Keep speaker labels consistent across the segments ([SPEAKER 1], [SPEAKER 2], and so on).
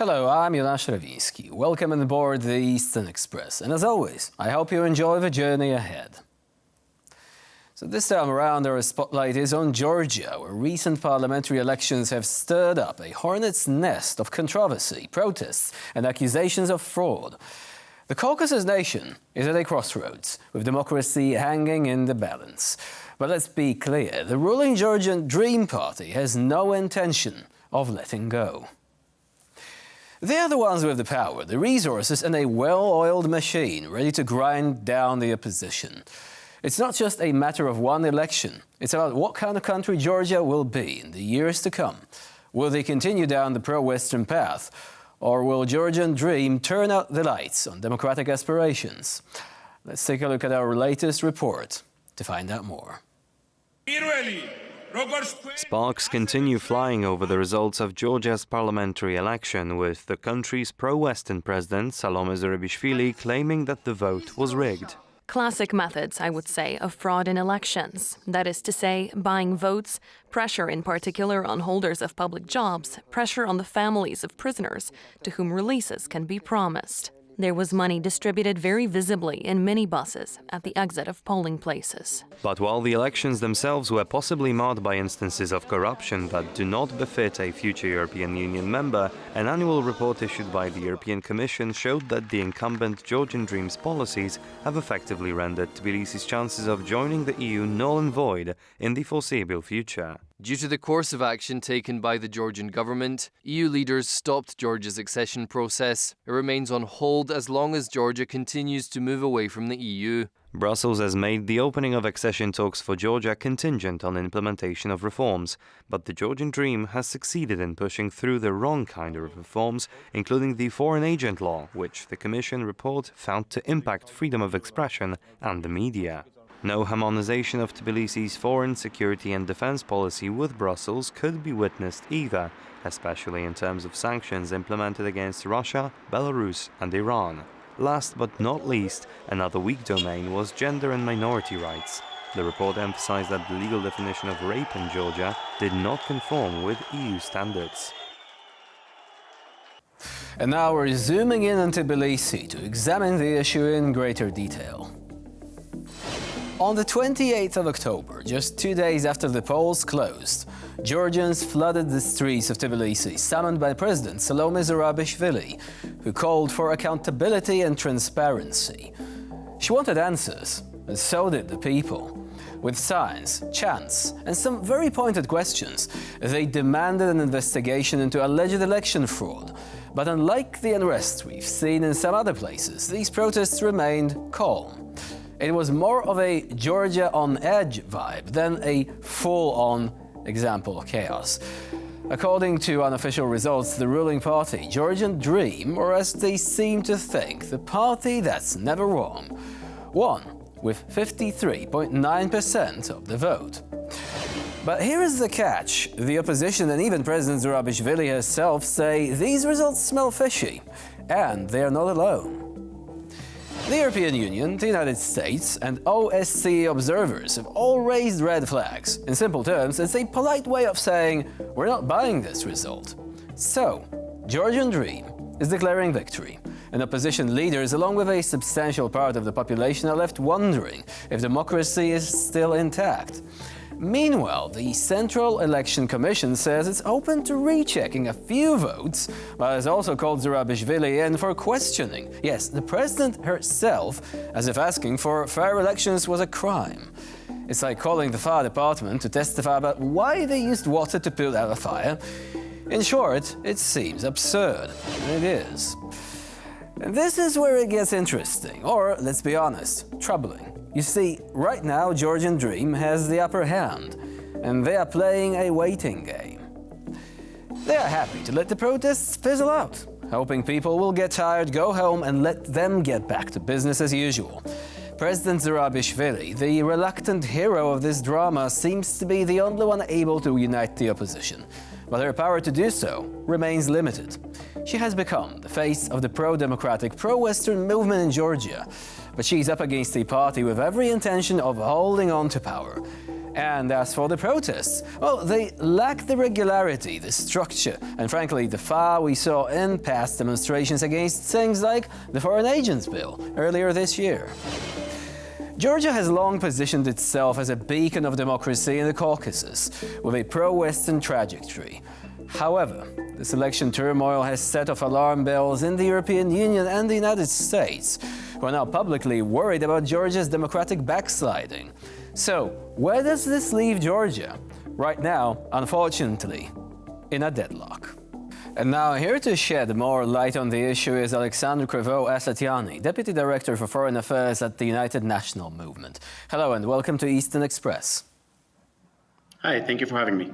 [SPEAKER 1] Hello, I'm Jonasz Rawiński. Welcome on board the Eastern Express. And as always, I hope you enjoy the journey ahead. So this time around, our spotlight is on Georgia, where recent parliamentary elections have stirred up a hornet's nest of controversy, protests and accusations of fraud. The Caucasus nation is at a crossroads, with democracy hanging in the balance. But let's be clear, the ruling Georgian Dream party has no intention of letting go. They are the ones with the power, the resources and a well-oiled machine ready to grind down the opposition. It's not just a matter of one election. It's about what kind of country Georgia will be in the years to come. Will they continue down the pro-Western path? Or will Georgian Dream turn out the lights on democratic aspirations? Let's take a look at our latest report to find out more.
[SPEAKER 2] Sparks continue flying over the results of Georgia's parliamentary election, with the country's pro-Western president, Salome Zurabishvili, claiming that the vote was rigged.
[SPEAKER 3] Classic methods, I would say, of fraud in elections. That is to say, buying votes, pressure in particular on holders of public jobs, pressure on the families of prisoners, to whom releases can be promised. There was money distributed very visibly in minibuses at the exit of polling places.
[SPEAKER 2] But while the elections themselves were possibly marred by instances of corruption that do not befit a future European Union member, an annual report issued by the European Commission showed that the incumbent Georgian Dream's policies have effectively rendered Tbilisi's chances of joining the EU null and void in the foreseeable future.
[SPEAKER 4] Due to the course of action taken by the Georgian government, EU leaders stopped Georgia's accession process. It remains on hold as long as Georgia continues to move away from the EU.
[SPEAKER 2] Brussels has made the opening of accession talks for Georgia contingent on implementation of reforms, but the Georgian Dream has succeeded in pushing through the wrong kind of reforms, including the foreign agent law, which the Commission report found to impact freedom of expression and the media. No harmonization of Tbilisi's foreign, security and defense policy with Brussels could be witnessed either, especially in terms of sanctions implemented against Russia, Belarus and Iran. Last but not least, another weak domain was gender and minority rights. The report emphasized that the legal definition of rape in Georgia did not conform with EU standards.
[SPEAKER 1] And now we're zooming in on Tbilisi to examine the issue in greater detail. On the 28th of October, just 2 days after the polls closed, Georgians flooded the streets of Tbilisi, summoned by President Salome Zurabishvili, who called for accountability and transparency. She wanted answers, and so did the people. With signs, chants, and some very pointed questions, they demanded an investigation into alleged election fraud. But unlike the unrest we've seen in some other places, these protests remained calm. It was more of a Georgia on edge vibe than a full-on example of chaos. According to unofficial results, the ruling party, Georgian Dream, or as they seem to think, the party that's never wrong, won with 53.9% of the vote. But here is the catch. The opposition and even President Zurabishvili herself say these results smell fishy, and they are not alone. The European Union, the United States, and OSCE observers have all raised red flags. In simple terms, it's a polite way of saying, we're not buying this result. So, Georgian Dream is declaring victory, and opposition leaders, along with a substantial part of the population, are left wondering if democracy is still intact. Meanwhile, the Central Election Commission says it's open to rechecking a few votes, but has also called Zurabishvili in for questioning. Yes, the president herself, as if asking for fair elections was a crime. It's like calling the fire department to testify about why they used water to put out a fire. In short, it seems absurd, and it is. And this is where it gets interesting, or, let's be honest, troubling. You see, right now Georgian Dream has the upper hand, and they are playing a waiting game. They are happy to let the protests fizzle out, hoping people will get tired, go home, and let them get back to business as usual. President Zurabishvili, the reluctant hero of this drama, seems to be the only one able to unite the opposition. But her power to do so remains limited. She has become the face of the pro-democratic, pro-Western movement in Georgia, but she's up against a party with every intention of holding on to power. And as for the protests, well, they lack the regularity, the structure, and frankly, the fire we saw in past demonstrations against things like the Foreign Agents Bill earlier this year. Georgia has long positioned itself as a beacon of democracy in the Caucasus, with a pro-Western trajectory. However, this election turmoil has set off alarm bells in the European Union and the United States, who are now publicly worried about Georgia's democratic backsliding. So, where does this leave Georgia? Right now, unfortunately, in a deadlock. And now, here to shed more light on the issue is Alexandru Crivou-Asatyani, Deputy Director for Foreign Affairs at the United National Movement. Hello and welcome to Eastern Express.
[SPEAKER 5] Hi, thank you for having me.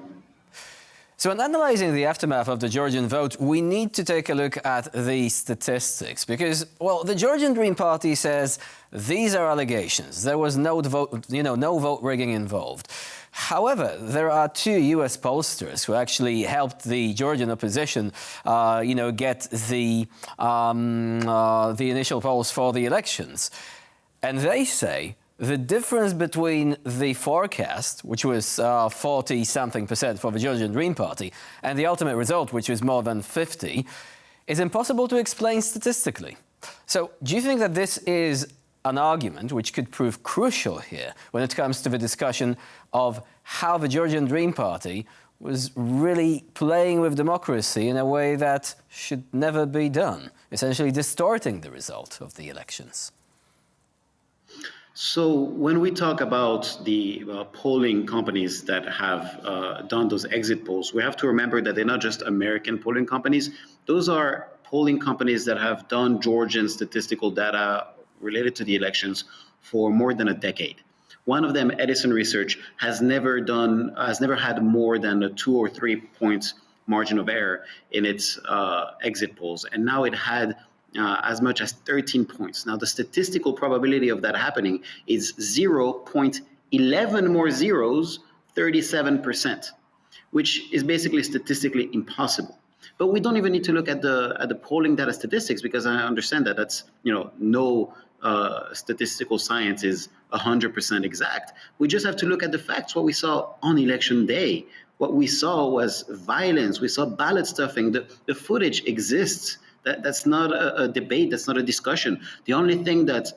[SPEAKER 1] So in analyzing the aftermath of the Georgian vote, we need to take a look at the statistics because, well, the Georgian Dream Party says these are allegations. There was no vote rigging involved. However, there are two US pollsters who actually helped the Georgian opposition, get the initial polls for the elections. And they say the difference between the forecast, which was 40-something% for the Georgian Dream Party, and the ultimate result, which was more than 50%, is impossible to explain statistically. So, do you think that this is an argument which could prove crucial here when it comes to the discussion of how the Georgian Dream Party was really playing with democracy in a way that should never be done, essentially distorting the result of the elections?
[SPEAKER 5] So when we talk about the polling companies that have done those exit polls, we have to remember that they're not just American polling companies. Those are polling companies that have done Georgian statistical data related to the elections for more than a decade. One of them, Edison Research, has never had more than a 2 or 3 points margin of error in its exit polls, and now it had as much as 13 points. Now, the statistical probability of that happening is 0.11 more zeros, 37%, which is basically statistically impossible. But we don't even need to look at the polling data statistics because I understand that that's, no statistical science is 100% exact. We just have to look at the facts, what we saw on election day. What we saw was violence. We saw ballot stuffing. The footage exists. That's not a debate. That's not a discussion. The only thing that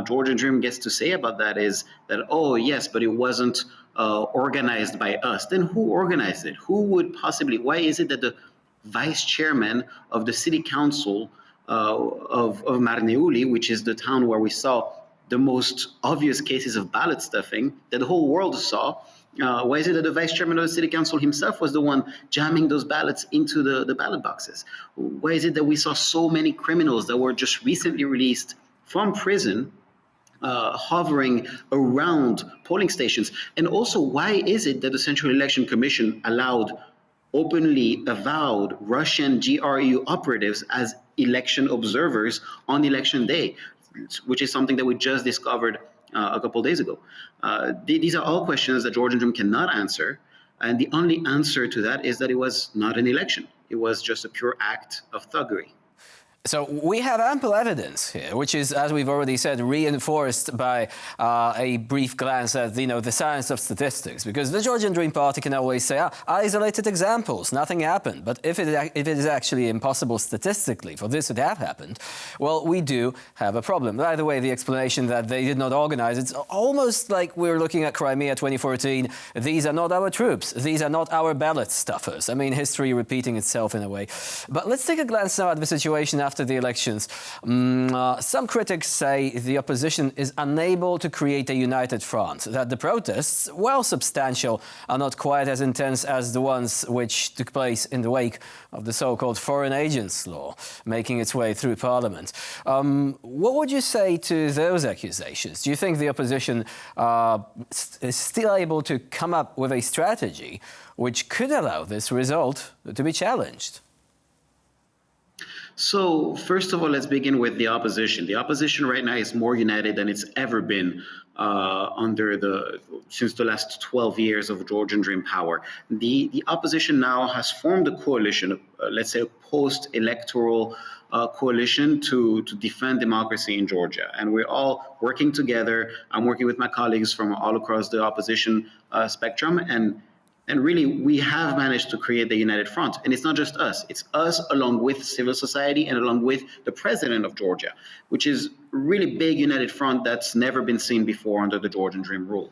[SPEAKER 5] Georgian Dream gets to say about that is that, oh, yes, but it wasn't organized by us. Then who organized it? Who would possibly? Why is it that the vice chairman of the city council of Marneuli, which is the town where we saw the most obvious cases of ballot stuffing that the whole world saw, why is it that the vice chairman of the city council himself was the one jamming those ballots into the ballot boxes? Why is it that we saw so many criminals that were just recently released from prison hovering around polling stations? And also, why is it that the Central Election Commission allowed openly avowed Russian GRU operatives as election observers on election day, which is something that we just discovered a couple of days ago? These are all questions that Georgian Dream cannot answer, and the only answer to that is that it was not an election. It was just a pure act of thuggery.
[SPEAKER 1] So we have ample evidence here, which is, as we've already said, reinforced by a brief glance at the science of statistics. Because the Georgian Dream Party can always say, isolated examples, nothing happened. But if it is actually impossible statistically for this to have happened, well, we do have a problem. By the way, the explanation that they did not organize, it's almost like we're looking at Crimea 2014. These are not our troops. These are not our ballot stuffers. I mean, history repeating itself in a way. But let's take a glance now at the situation after the elections. Some critics say the opposition is unable to create a united front, that the protests, while substantial, are not quite as intense as the ones which took place in the wake of the so-called Foreign Agents Law making its way through Parliament. What would you say to those accusations? Do you think the opposition is still able to come up with a strategy which could allow this result to be challenged?
[SPEAKER 5] So first of all, let's begin with the opposition. The opposition right now is more united than it's ever been since the last 12 years of Georgian Dream power. The opposition now has formed a coalition, let's say a post-electoral coalition to defend democracy in Georgia. And we're all working together. I'm working with my colleagues from all across the opposition spectrum. And really, we have managed to create the United Front. And it's not just us. It's us along with civil society and along with the president of Georgia, which is a really big United Front that's never been seen before under the Georgian Dream rule.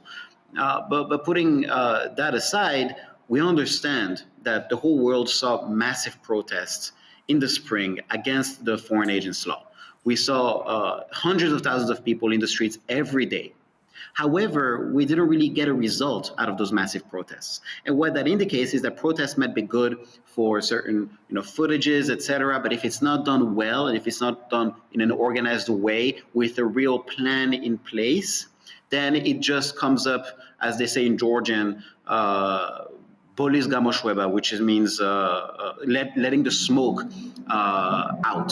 [SPEAKER 5] But putting that aside, we understand that the whole world saw massive protests in the spring against the foreign agents law. We saw hundreds of thousands of people in the streets every day. However, we didn't really get a result out of those massive protests. And what that indicates is that protests might be good for certain footages, etc. But if it's not done well, and if it's not done in an organized way with a real plan in place, then it just comes up, as they say in Georgian, Bolis Gamoshweba, which means letting the smoke out,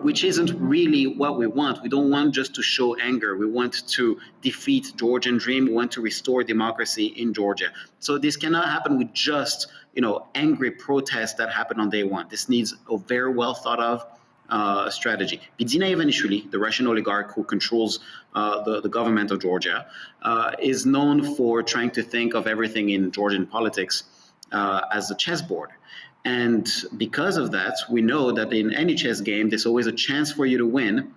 [SPEAKER 5] which isn't really what we want. We don't want just to show anger. We want to defeat Georgian Dream. We want to restore democracy in Georgia. So this cannot happen with just angry protests that happen on day one. This needs a very well thought of strategy. Bidzina Ivanishvili, the Russian oligarch who controls the government of Georgia, is known for trying to think of everything in Georgian politics as a chessboard. And because of that, we know that in any chess game, there's always a chance for you to win.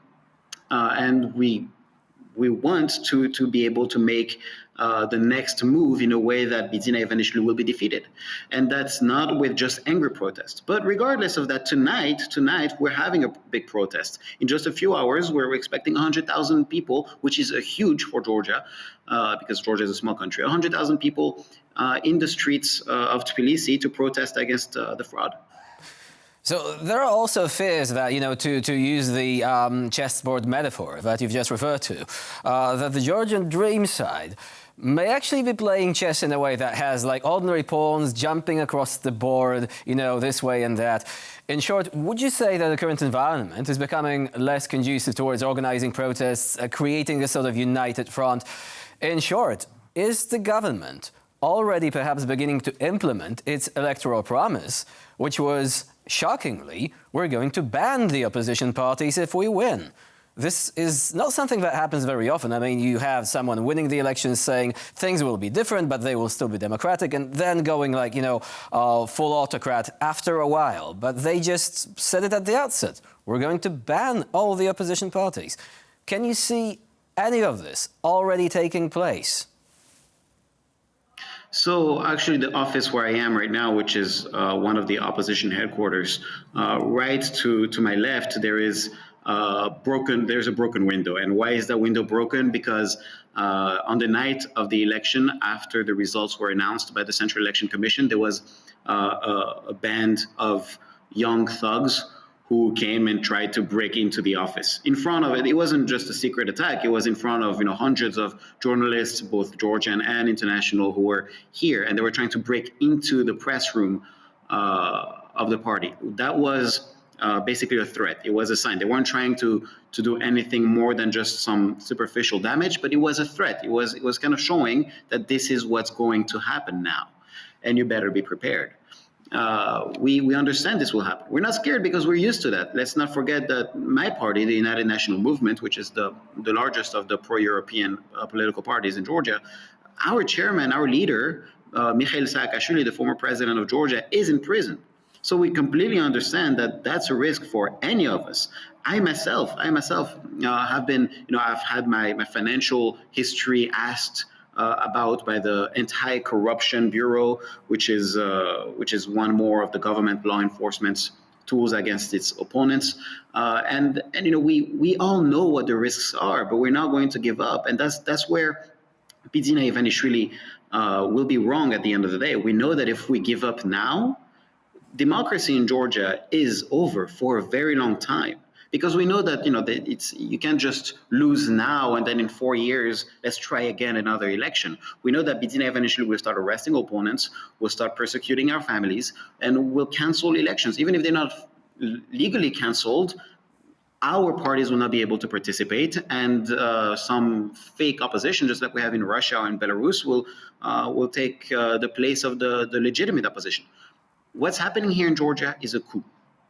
[SPEAKER 5] And we want to be able to make the next move in a way that Bidzina Ivanishvili will be defeated. And that's not with just angry protests. But regardless of that, tonight we're having a big protest. In just a few hours, we're expecting 100,000 people, which is huge for Georgia, because Georgia is a small country, 100,000 people in the streets of Tbilisi to protest against the fraud.
[SPEAKER 1] So there are also fears that, to use the chessboard metaphor that you've just referred to, that the Georgian Dream side may actually be playing chess in a way that has like ordinary pawns jumping across the board, this way and that. In short, would you say that the current environment is becoming less conducive towards organizing protests, creating a sort of united front? In short, is the government already perhaps beginning to implement its electoral promise, which was, shockingly, we're going to ban the opposition parties if we win? This is not something that happens very often. I mean, you have someone winning the elections saying things will be different, but they will still be democratic, and then going like, full autocrat after a while. But they just said it at the outset. We're going to ban all the opposition parties. Can you see any of this already taking place?
[SPEAKER 5] So actually the office where I am right now, which is one of the opposition headquarters, right to my left, there's a broken window. And why is that window broken? Because on the night of the election, after the results were announced by the Central Election Commission, there was a band of young thugs who came and tried to break into the office. In front of it, it wasn't just a secret attack. It was in front of hundreds of journalists, both Georgian and international, who were here, and they were trying to break into the press room of the party. That was basically a threat. It was a sign. They weren't trying to do anything more than just some superficial damage, but it was a threat. It was kind of showing that this is what's going to happen now, and you better be prepared. We understand this will happen. We're not scared because we're used to that. Let's not forget that my party, the United National Movement, which is the largest of the pro-European political parties in Georgia, our chairman, our leader, Mikhail Saakashvili, the former president of Georgia, is in prison. So we completely understand that that's a risk for any of us. I myself have been, I've had my financial history asked about by the Anti-Corruption Bureau, which is one more of the government law enforcement's tools against its opponents. And we all know what the risks are, but we're not going to give up. And that's where Bidzina Ivanishvili will be wrong at the end of the day. We know that if we give up now, democracy in Georgia is over for a very long time. Because we know that you can't just lose now and then in 4 years let's try again another election. We know that Bidzina Ivanishvili will start arresting opponents, will start persecuting our families, and will cancel elections. Even if they're not legally canceled, our parties will not be able to participate, and some fake opposition, just like we have in Russia and Belarus, will take the place of the legitimate opposition. What's happening here in Georgia is a coup.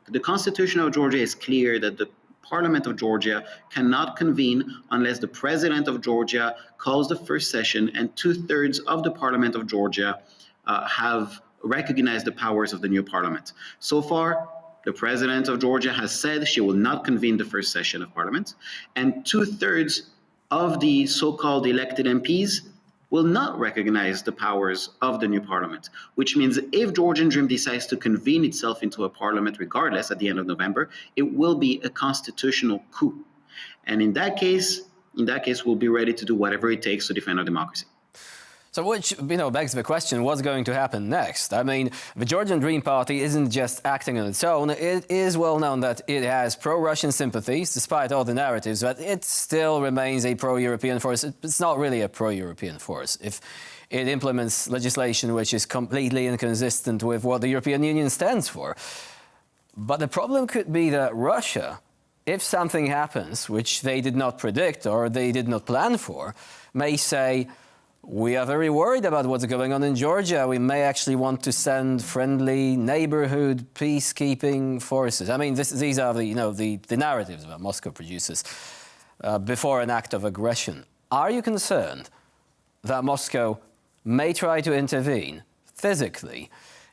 [SPEAKER 5] The Constitution of Georgia is clear that the Parliament of Georgia cannot convene unless the President of Georgia calls the first session and 2/3 of the Parliament of Georgia have recognized the powers of the new Parliament. So far, the President of Georgia has said she will not convene the first session of Parliament, and 2/3 of the so-called elected MPs will not recognize the powers of the new parliament, which means if Georgian Dream decides to convene itself into a parliament regardless at the end of November, it will be a constitutional coup. And in that case, we'll be ready to do whatever it takes to defend our democracy.
[SPEAKER 1] So which, begs the question, what's going to happen next? I mean, the Georgian Dream Party isn't just acting on its own. It is well known that it has pro-Russian sympathies, despite all the narratives, but it still remains a pro-European force. It's not really a pro-European force if it implements legislation which is completely inconsistent with what the European Union stands for. But the problem could be that Russia, if something happens which they did not predict or they did not plan for, may say, we are very worried about what's going on in Georgia. We may actually want to send friendly neighborhood peacekeeping forces. I mean, these are the narratives that Moscow produces before an act of aggression. Are you concerned that Moscow may try to intervene physically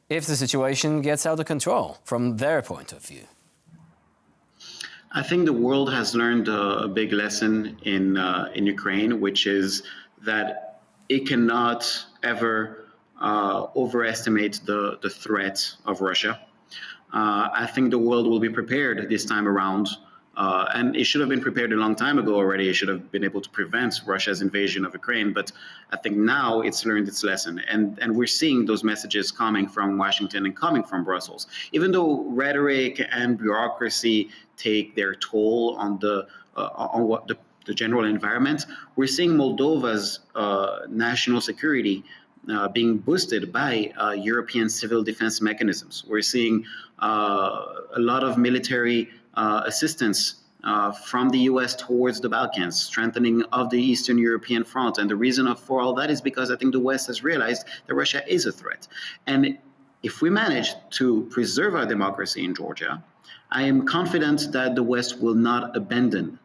[SPEAKER 1] if the situation gets out of control from their point of view?
[SPEAKER 5] I think the world has learned a big lesson in Ukraine, which is that it cannot ever overestimate the threat of Russia. I think the world will be prepared this time around, and it should have been prepared a long time ago already. It should have been able to prevent Russia's invasion of Ukraine, but I think now it's learned its lesson, and we're seeing those messages coming from Washington and coming from Brussels. Even though rhetoric and bureaucracy take their toll on the general environment, we're seeing Moldova's national security being boosted by European civil defense mechanisms. We're seeing a lot of military assistance from the US towards the Balkans, strengthening of the Eastern European front. And the reason for all that is because I think the West has realized that Russia is a threat. And if we manage to preserve our democracy in Georgia, I am confident that the West will not abandon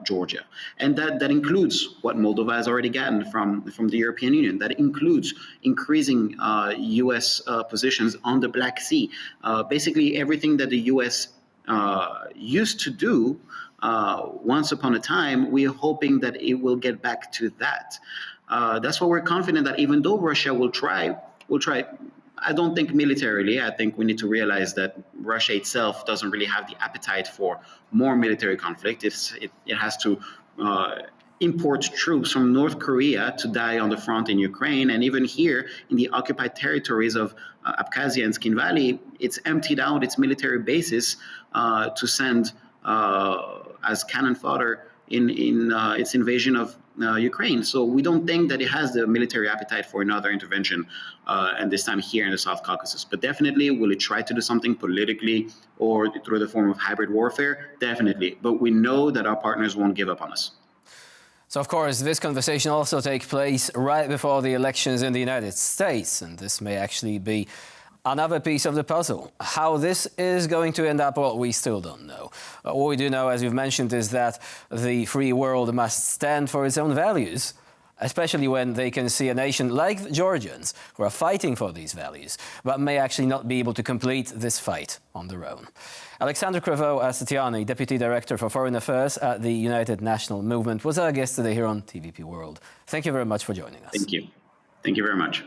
[SPEAKER 5] Georgia. And that includes what Moldova has already gotten from the European Union. That includes increasing US positions on the Black Sea. Basically everything that the US used to do once upon a time, we are hoping that it will get back to that. That's why we're confident that even though Russia will try, I don't think militarily. I think we need to realize that Russia itself doesn't really have the appetite for more military conflict. It has to import troops from North Korea to die on the front in Ukraine. And even here in the occupied territories of Abkhazia and Skin Valley, it's emptied out its military bases to send as cannon fodder in its invasion of Ukraine. So we don't think that it has the military appetite for another intervention, and this time here in the South Caucasus. But definitely, will it try to do something politically or through the form of hybrid warfare? Definitely. But we know that our partners won't give up on us.
[SPEAKER 1] So, of course, this conversation also takes place right before the elections in the United States, and this may actually be another piece of the puzzle. How this is going to end up, well, we still don't know. What we do know, as you've mentioned, is that the free world must stand for its own values, especially when they can see a nation like the Georgians who are fighting for these values, but may actually not be able to complete this fight on their own. Alexander Cravo-Astatiani, Deputy Director for Foreign Affairs at the United National Movement, was our guest today here on TVP World. Thank you very much for joining us.
[SPEAKER 5] Thank you. Thank you very much.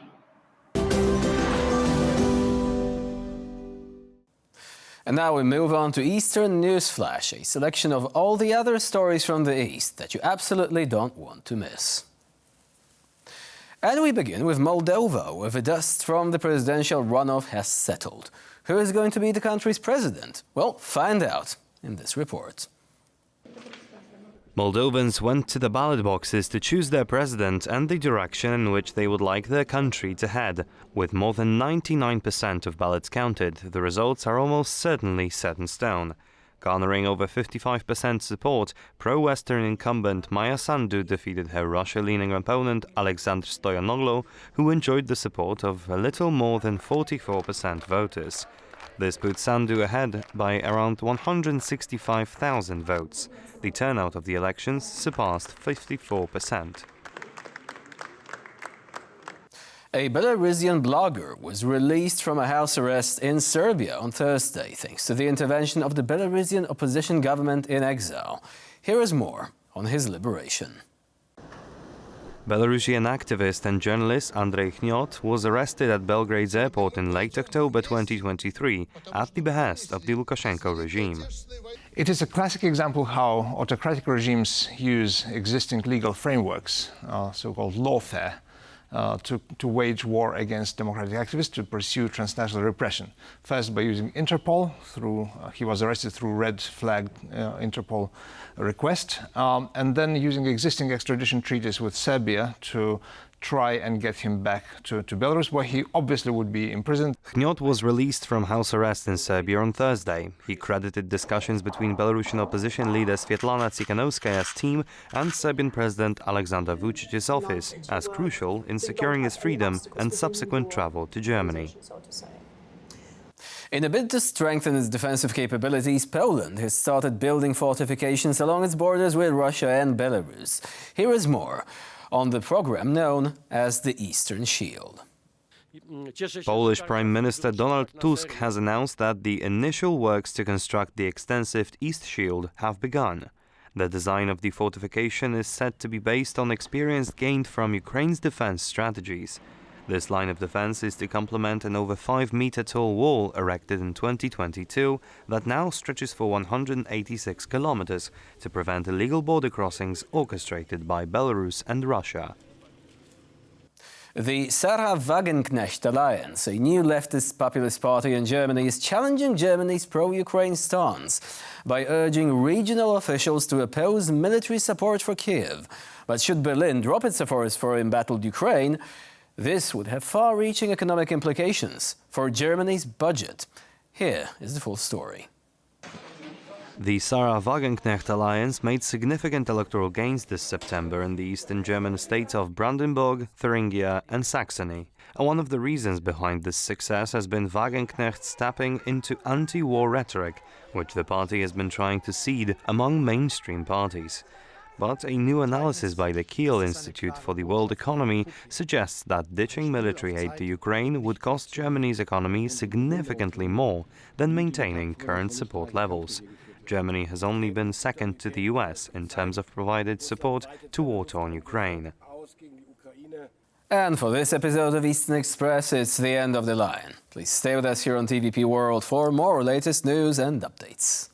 [SPEAKER 1] And now we move on to Eastern Newsflash, a selection of all the other stories from the East that you absolutely don't want to miss. And we begin with Moldova, where the dust from the presidential runoff has settled. Who is going to be the country's president? Well, find out in this report.
[SPEAKER 2] Moldovans went to the ballot boxes to choose their president and the direction in which they would like their country to head. With more than 99% of ballots counted, the results are almost certainly set in stone. Garnering over 55% support, pro-Western incumbent Maya Sandu defeated her Russia-leaning opponent Alexander Stoyanoglu, who enjoyed the support of a little more than 44% voters. This put Sandu ahead by around 165,000 votes. The turnout of the elections surpassed 54%.
[SPEAKER 1] A Belarusian blogger was released from a house arrest in Serbia on Thursday, thanks to the intervention of the Belarusian opposition government in exile. Here is more on his liberation.
[SPEAKER 2] Belarusian activist and journalist Andrei Khnyot was arrested at Belgrade's airport in late October 2023 at the behest of the Lukashenko regime.
[SPEAKER 6] It is a classic example how autocratic regimes use existing legal frameworks, so-called lawfare, to wage war against democratic activists, to pursue transnational repression. First, by using Interpol, he was arrested through red-flagged Interpol request, and then using existing extradition treaties with Serbia to try and get him back to Belarus, where he obviously would be imprisoned.
[SPEAKER 2] Khnyot was released from house arrest in Serbia on Thursday. He credited discussions between Belarusian opposition leader Svetlana Tsikhanouskaya's team and Serbian President Alexander Vucic's office as crucial in securing his freedom and subsequent travel to Germany.
[SPEAKER 1] In a bid to strengthen its defensive capabilities, Poland has started building fortifications along its borders with Russia and Belarus. Here is more on the program known as the Eastern Shield.
[SPEAKER 2] Polish Prime Minister Donald Tusk has announced that the initial works to construct the extensive East Shield have begun. The design of the fortification is said to be based on experience gained from Ukraine's defense strategies. This line of defense is to complement an over 5-meter-tall wall erected in 2022 that now stretches for 186 kilometers to prevent illegal border crossings orchestrated by Belarus and Russia.
[SPEAKER 1] The Sarah Wagenknecht Alliance, a new leftist populist party in Germany, is challenging Germany's pro-Ukraine stance by urging regional officials to oppose military support for Kiev. But should Berlin drop its efforts for embattled Ukraine, this would have far-reaching economic implications for Germany's budget. Here is the full story.
[SPEAKER 2] The Sarah Wagenknecht Alliance made significant electoral gains this September in the eastern German states of Brandenburg, Thuringia and Saxony. And one of the reasons behind this success has been Wagenknecht's tapping into anti-war rhetoric, which the party has been trying to seed among mainstream parties. But a new analysis by the Kiel Institute for the World Economy suggests that ditching military aid to Ukraine would cost Germany's economy significantly more than maintaining current support levels. Germany has only been second to the US in terms of provided support to war-torn Ukraine.
[SPEAKER 1] And for this episode of Eastern Express, it's the end of the line. Please stay with us here on TVP World for more latest news and updates.